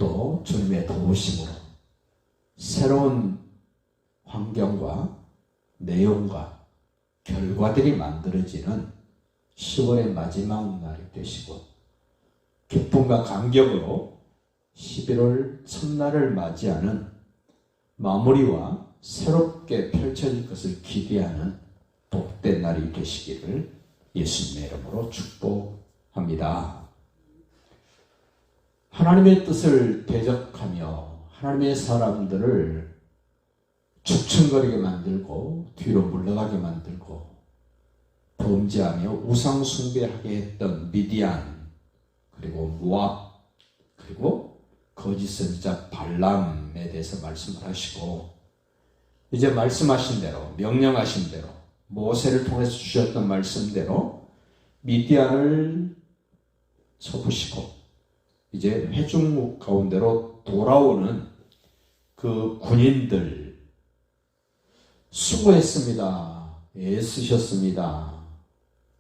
또 주님의 도우심으로 새로운 환경과 내용과 결과들이 만들어지는 10월의 마지막 날이 되시고 기쁨과 감격으로 11월 첫날을 맞이하는 마무리와 새롭게 펼쳐질 것을 기대하는 복된 날이 되시기를 예수님의 이름으로 축복합니다. 하나님의 뜻을 대적하며 하나님의 사람들을 죽층거리게 만들고 뒤로 물러가게 만들고 범죄하며 우상 숭배하게 했던 미디안, 그리고 모압, 그리고 거짓 선지자 발람에 대해서 말씀을 하시고, 이제 말씀하신 대로, 명령하신 대로, 모세를 통해서 주셨던 말씀대로 미디안을 쳐부시고 이제 회중 가운데로 돌아오는 그 군인들, 수고했습니다, 애쓰셨습니다,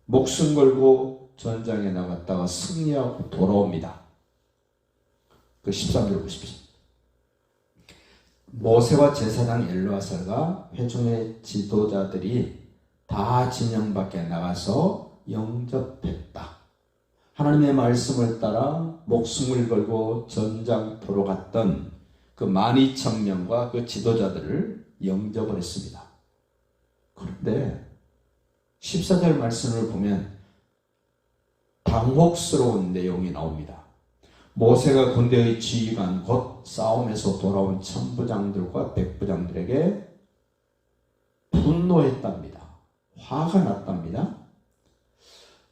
목숨 걸고 전장에 나갔다가 승리하고 돌아옵니다. 그 13절 보십시오. 모세와 제사장 엘르아살과 회중의 지도자들이 다 진영 밖에 나가서 영접했다. 하나님의 말씀을 따라 목숨을 걸고 전장터로 갔던 그 12,000명과 그 지도자들을 영접을 했습니다. 그런데 14절 말씀을 보면 당혹스러운 내용이 나옵니다. 모세가 군대의 지휘관 곧 싸움에서 돌아온 천부장들과 백부장들에게 분노했답니다. 화가 났답니다.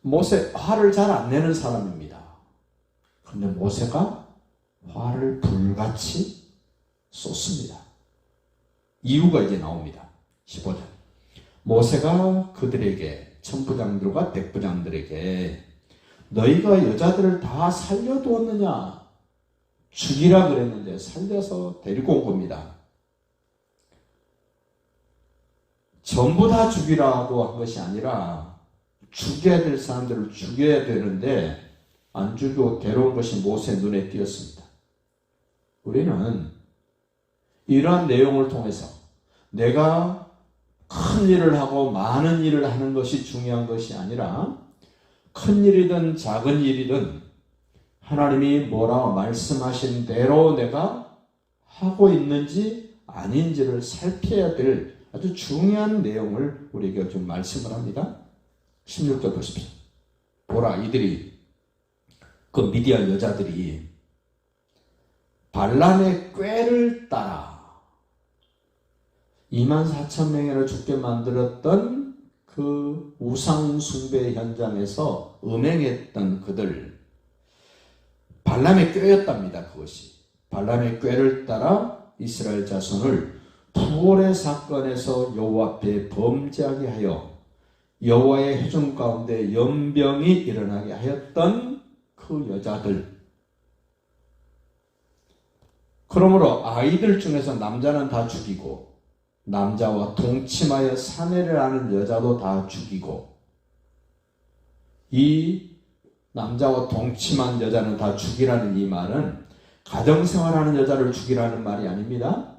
모세 화를 잘 안 내는 사람입니다. 그런데 모세가 화를 불같이 쏟습니다. 이유가 이제 나옵니다. 15절. 모세가 그들에게, 천부장들과 백부장들에게 너희가 여자들을 다 살려두었느냐? 죽이라 그랬는데 살려서 데리고 온 겁니다. 전부 다 죽이라고 한 것이 아니라 죽여야 될 사람들을 죽여야 되는데 안 죽이고 데려온 것이 모세 눈에 띄었습니다. 우리는 이러한 내용을 통해서 내가 큰 일을 하고 많은 일을 하는 것이 중요한 것이 아니라 큰 일이든 작은 일이든 하나님이 뭐라고 말씀하신 대로 내가 하고 있는지 아닌지를 살펴야 될 아주 중요한 내용을 우리에게 좀 말씀을 합니다. 16절 보십시오. 보라, 이들이, 그 미디안 여자들이 발람의 꾀를 따라 24,000명이나 죽게 만들었던 그 우상 숭배 현장에서 음행했던 그들, 발람의 꾀였답니다. 그것이 발람의 꾀를 따라 이스라엘 자손을 부올의 사건에서 여호와 앞에 범죄하게 하여 여호와의 회중 가운데 연병이 일어나게 하였던 그 여자들. 그러므로 아이들 중에서 남자는 다 죽이고 남자와 동침하여 사내를 하는 여자도 다 죽이고, 이 남자와 동침한 여자는 다 죽이라는 이 말은 가정생활하는 여자를 죽이라는 말이 아닙니다.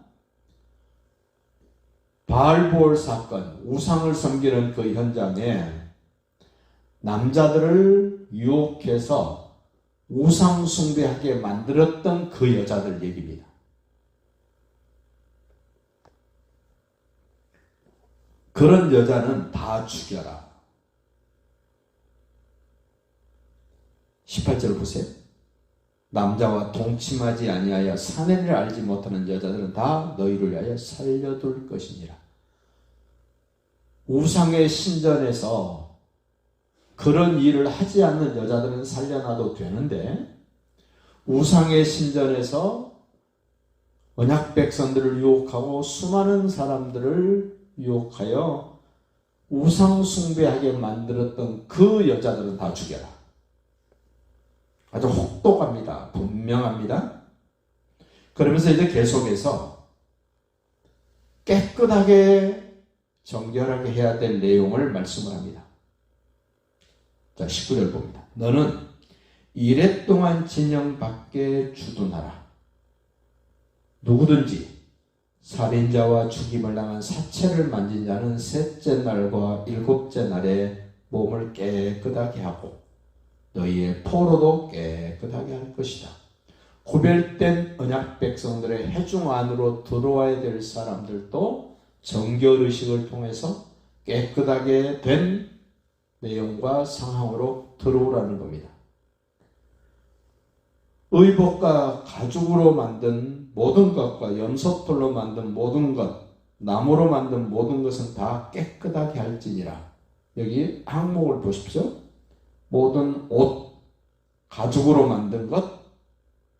바알보올 사건, 우상을 섬기는 그 현장에 남자들을 유혹해서 우상 숭배하게 만들었던 그 여자들 얘기입니다. 그런 여자는 다 죽여라. 18절 보세요. 남자와 동침하지 아니하여 사내를 알지 못하는 여자들은 다 너희를 위하여 살려둘 것이니라. 우상의 신전에서 그런 일을 하지 않는 여자들은 살려놔도 되는데, 우상의 신전에서 언약 백성들을 유혹하고 수많은 사람들을 유혹하여 우상 숭배하게 만들었던 그 여자들은 다 죽여라. 아주 혹독합니다. 분명합니다. 그러면서 이제 계속해서 깨끗하게 정결하게 해야 될 내용을 말씀을 합니다. 자, 19절 봅니다. 너는 이랫동안 진영 밖에 주둔하라. 누구든지 살인자와 죽임을 당한 사체를 만진 자는 셋째 날과 일곱째 날에 몸을 깨끗하게 하고 너희의 포로도 깨끗하게 할 것이다. 구별된 언약 백성들의 회중 안으로 들어와야 될 사람들도 정결의식을 통해서 깨끗하게 된 내용과 상황으로 들어오라는 겁니다. 의복과 가죽으로 만든 모든 것과 염소털로 만든 모든 것, 나무로 만든 모든 것은 다 깨끗하게 할지니라. 여기 항목을 보십시오. 모든 옷, 가죽으로 만든 것,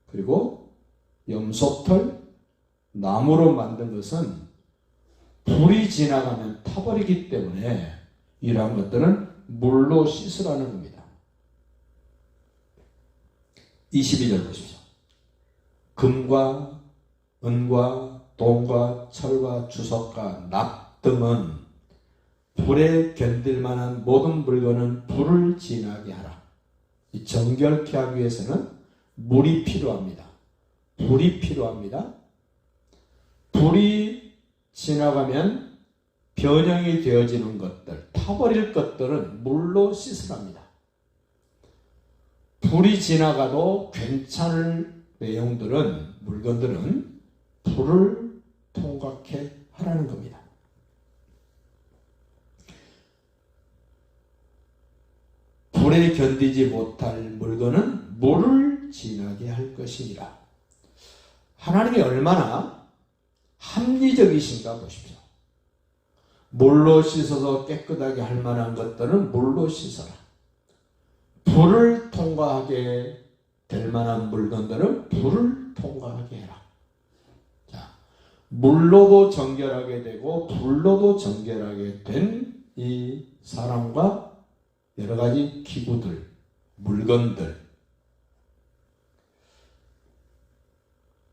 그리고 염소털, 나무로 만든 것은 불이 지나가면 타버리기 때문에 이러한 것들은 물로 씻으라는 겁니다. 22절 보십시오. 금과 은과 동과 철과 주석과 납 등은 불에 견딜 만한 모든 물건은 불을 지나게 하라. 정결케 하기 위해서는 물이 필요합니다. 불이 필요합니다. 불이 지나가면 변형이 되어지는 것들, 타버릴 것들은 물로 씻으랍니다. 불이 지나가도 괜찮을 내용들은, 물건들은 불을 통과케 하라는 겁니다. 불에 견디지 못할 물건은 물을 지나게 할 것이니라. 하나님이 얼마나 합리적이신가 보십시오. 물로 씻어서 깨끗하게 할 만한 것들은 물로 씻어라. 불을 통과하게 될 만한 물건들은 불을 통과하게 해라. 자, 물로도 정결하게 되고 불로도 정결하게 된 이 사람과 여러 가지 기구들, 물건들,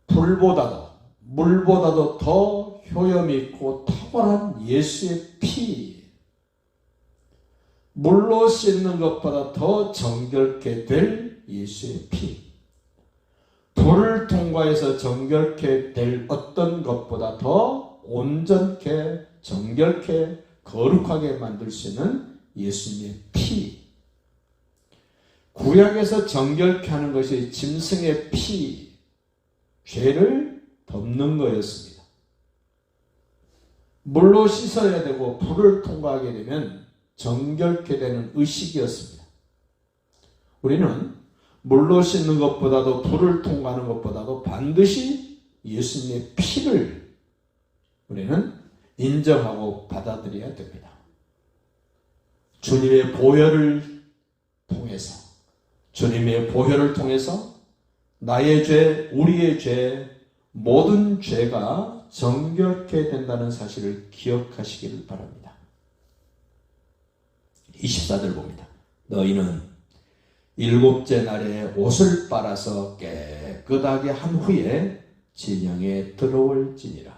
불보다도 물보다도 더 효염이 있고 탁월한 예수의 피, 물로 씻는 것보다 더 정결케 될 예수의 피, 불을 통과해서 정결케 될 어떤 것보다 더 온전케, 정결케, 거룩하게 만들 수 있는 예수님의 피, 구약에서 정결케 하는 것이 짐승의 피, 죄를 덮는 거였습니다. 물로 씻어야 되고 불을 통과하게 되면 정결케 되는 의식이었습니다. 우리는 물로 씻는 것보다도 불을 통과하는 것보다도 반드시 예수님의 피를 우리는 인정하고 받아들여야 됩니다. 주님의 보혈을 통해서, 주님의 보혈을 통해서 나의 죄, 우리의 죄, 모든 죄가 정결케 된다는 사실을 기억하시기를 바랍니다. 24절 봅니다. 너희는 일곱째 날에 옷을 빨아서 깨끗하게 한 후에 진영에 들어올지니라.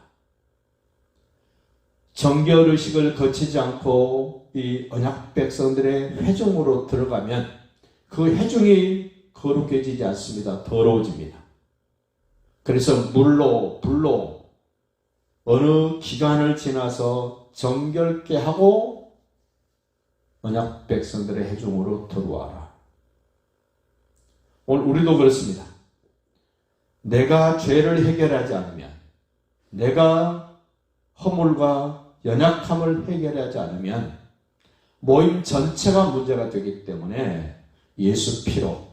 정결의식을 거치지 않고 이 언약 백성들의 회중으로 들어가면 그 회중이 거룩해지지 않습니다. 더러워집니다. 그래서 물로, 불로 어느 기간을 지나서 정결케 하고 언약 백성들의 회중으로 들어와라. 오늘 우리도 그렇습니다. 내가 죄를 해결하지 않으면, 내가 허물과 연약함을 해결하지 않으면 모임 전체가 문제가 되기 때문에 예수 피로,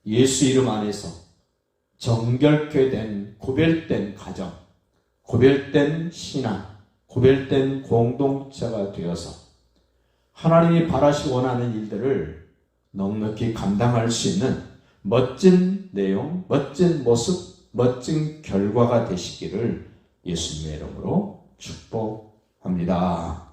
예수 이름 안에서 정결케 된, 구별된 가정, 구별된 신앙, 구별된 공동체가 되어서 하나님이 바라시고 원하는 일들을 넉넉히 감당할 수 있는 멋진 내용, 멋진 모습, 멋진 결과가 되시기를 예수님의 이름으로 축복합니다.